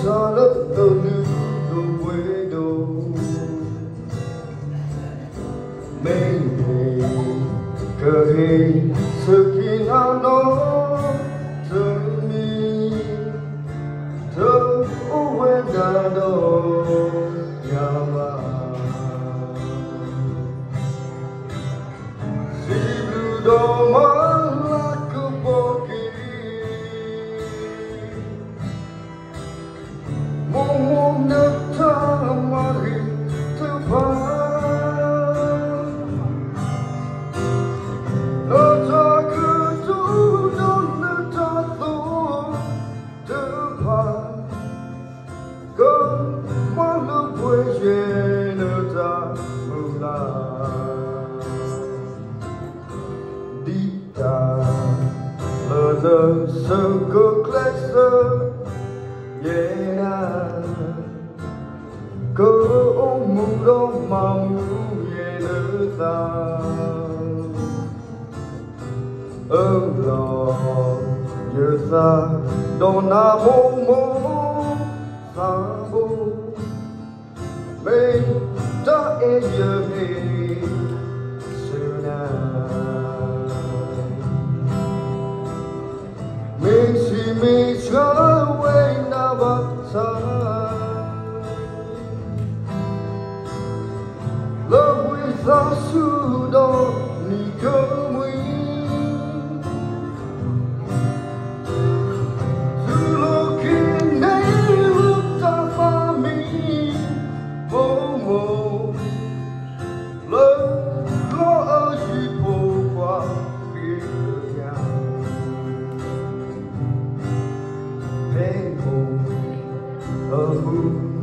charlotte the new the window maybe kể sự khi nào đó tới mi thơ quên đã đâu nhà mà si blue do mà là cứ bỏ kỳ mong nước thơ mà đi thứ ba the circle cluster yeah có mù đó mà mù yeah nữa ta lo giờ ta đâu na mô sa bô mê ta e giờ he suna mình chỉ mình trở về na bắc sa lỡ vui ra su đó ni cơ mui dù lo khi nay lúc ta pha mi mô mô lỡ lo ở gì phố qua kia nhà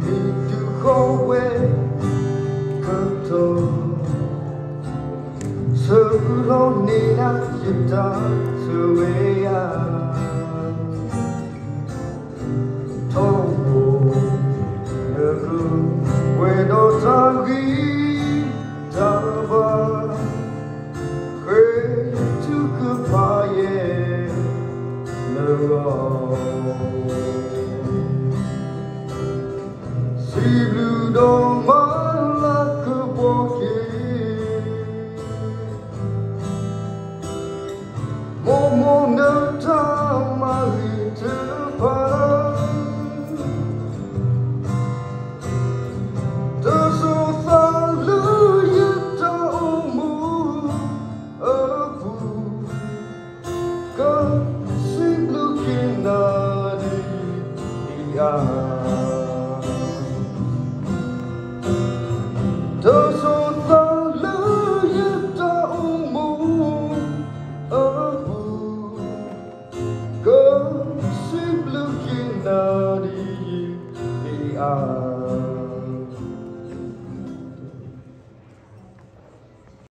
đi từ khó quên cơn thơ sự lo nên đã giúp ta sự về thâu buồn nhớ gương quê đó ta ghi ta ba khế chứ cứ phải nở si blue dome